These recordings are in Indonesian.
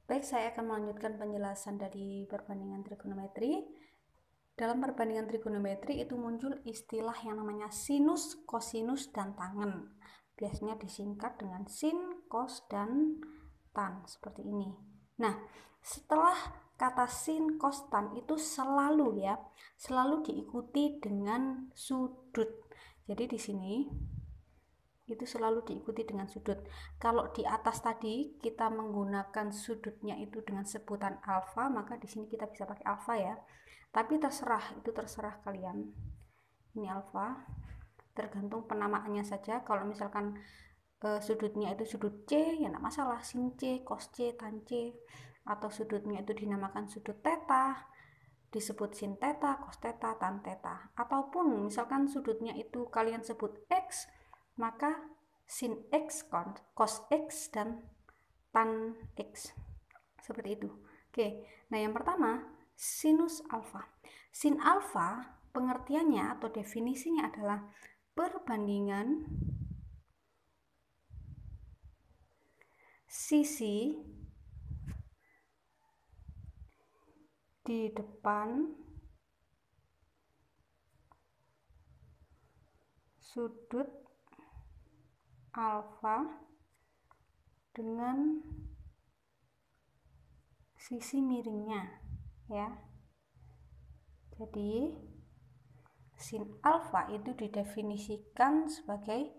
Baik, saya akan melanjutkan penjelasan dari perbandingan trigonometri. Dalam perbandingan trigonometri itu muncul istilah yang namanya sinus, kosinus, dan tangen. Biasanya disingkat dengan sin, kos, dan tan, seperti ini. Nah, setelah kata sin, kos, tan itu selalu diikuti dengan sudut. Jadi di sini itu selalu diikuti dengan sudut. Kalau di atas tadi kita menggunakan sudutnya itu dengan sebutan alfa, maka di sini kita bisa pakai alfa ya. Tapi itu terserah kalian. Ini alfa, tergantung penamaannya saja. Kalau misalkan sudutnya itu sudut C, ya enggak masalah, sin C, cos C, tan C. Atau sudutnya itu dinamakan sudut theta, disebut sin theta, cos theta, tan theta. Ataupun misalkan sudutnya itu kalian sebut X, maka sin X, cos X, dan tan X. Seperti itu. Oke, nah yang pertama, sinus alfa. Sin alfa pengertiannya atau definisinya adalah perbandingan sisi di depan sudut alfa dengan sisi miringnya ya. Jadi sin alfa itu didefinisikan sebagai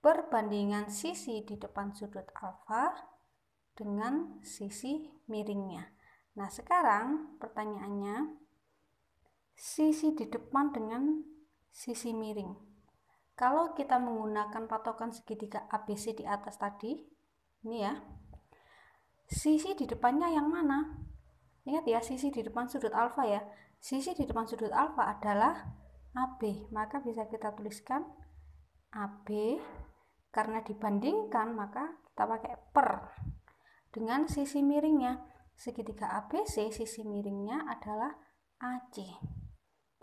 perbandingan sisi di depan sudut alfa dengan sisi miringnya. Nah, sekarang pertanyaannya, sisi di depan dengan sisi miring. Kalau kita menggunakan patokan segitiga ABC di atas tadi, ini ya, sisi di depannya yang mana? Ingat ya, sisi di depan sudut alfa ya. Sisi di depan sudut alfa adalah AB, maka bisa kita tuliskan AB. Karena dibandingkan, maka kita pakai per. Dengan sisi miringnya, segitiga ABC, sisi miringnya adalah AC.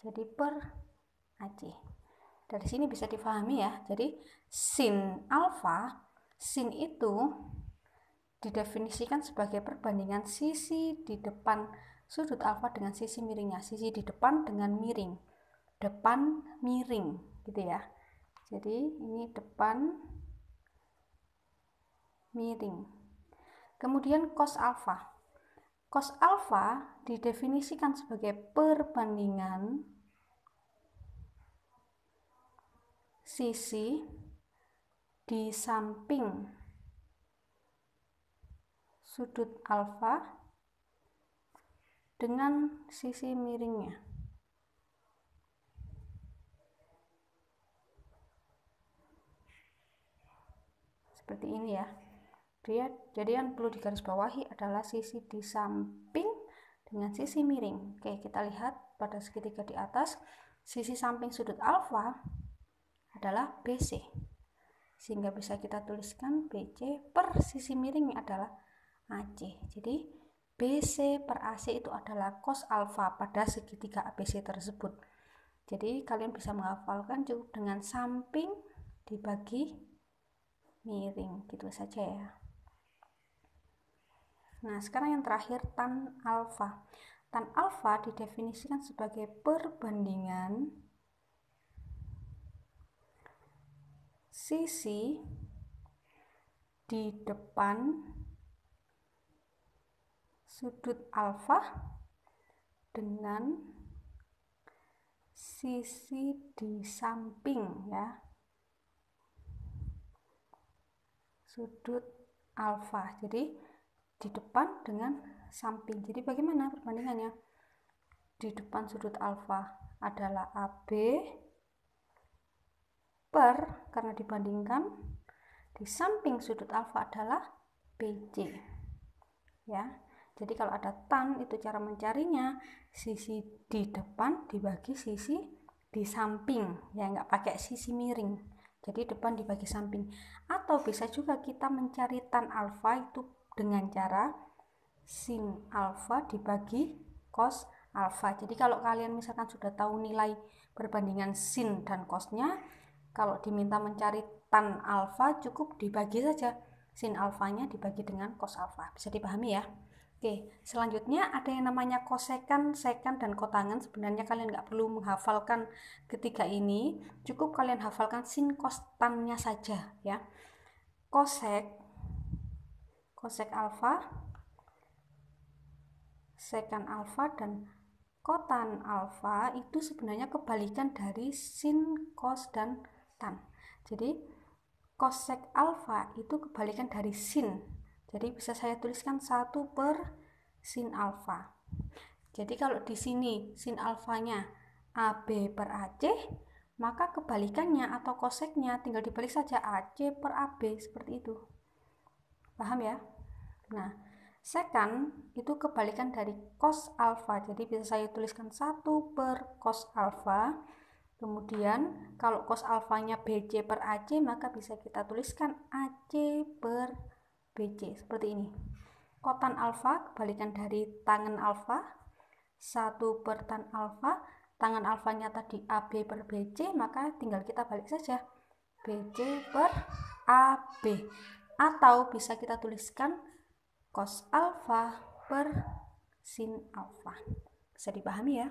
Jadi per AC. Dari sini bisa difahami ya. Jadi sin alfa, sin itu didefinisikan sebagai perbandingan sisi di depan sudut alfa dengan sisi miringnya. Sisi di depan dengan miring. Depan miring gitu ya. Jadi ini depan miring. Kemudian cos alfa. Cos alfa didefinisikan sebagai perbandingan sisi di samping sudut alfa dengan sisi miringnya. Seperti ini ya. Jadi yang perlu digarisbawahi adalah sisi di samping dengan sisi miring. Oke, kita lihat pada segitiga di atas, sisi samping sudut alfa adalah BC, sehingga bisa kita tuliskan BC per sisi miring adalah AC. Jadi BC per AC itu adalah cos alfa pada segitiga ABC tersebut. Jadi kalian bisa menghafalkan cukup dengan samping dibagi miring, gitu saja ya. Nah, sekarang yang terakhir, tan alfa. Tan alfa didefinisikan sebagai perbandingan sisi di depan sudut alfa dengan sisi di samping ya sudut alfa. Jadi di depan dengan samping. Jadi bagaimana perbandingannya? Di depan sudut alfa adalah AB per, karena dibandingkan, di samping sudut alfa adalah BC ya. Jadi kalau ada tan, itu cara mencarinya sisi di depan dibagi sisi di samping ya, nggak pakai sisi miring. Jadi depan dibagi samping. Atau bisa juga kita mencari tan alfa itu dengan cara sin alfa dibagi cos alfa. Jadi kalau kalian misalkan sudah tahu nilai perbandingan sin dan cosnya, kalau diminta mencari tan alfa cukup dibagi saja, sin alfanya dibagi dengan cos alfa. Bisa dipahami ya. Oke, selanjutnya ada yang namanya kosekan, sekan, dan kotangan. Sebenarnya kalian nggak perlu menghafalkan ketiga ini, cukup kalian hafalkan sin, kos, tannya saja ya. Kosek, kosek alfa, sekan alfa, dan kotan alfa itu sebenarnya kebalikan dari sin, kos, dan tan. Jadi kosek alfa itu kebalikan dari sin. Jadi bisa saya tuliskan 1 per sin alfa. Jadi kalau di sini sin alfanya AB per AC, maka kebalikannya atau koseknya tinggal dibalik saja AC per AB, seperti itu. Paham ya? Nah, sekan itu kebalikan dari cos alfa. Jadi bisa saya tuliskan 1 per cos alfa. Kemudian kalau cos alfanya BC per AC, maka bisa kita tuliskan AC per BC, seperti ini. Kotan alfa kebalikan dari tangen alfa, 1 per tan alfa. Tangan alfanya tadi AB per BC, maka tinggal kita balik saja BC per AB. Atau bisa kita tuliskan cos alfa per sin alfa. Bisa dipahami ya?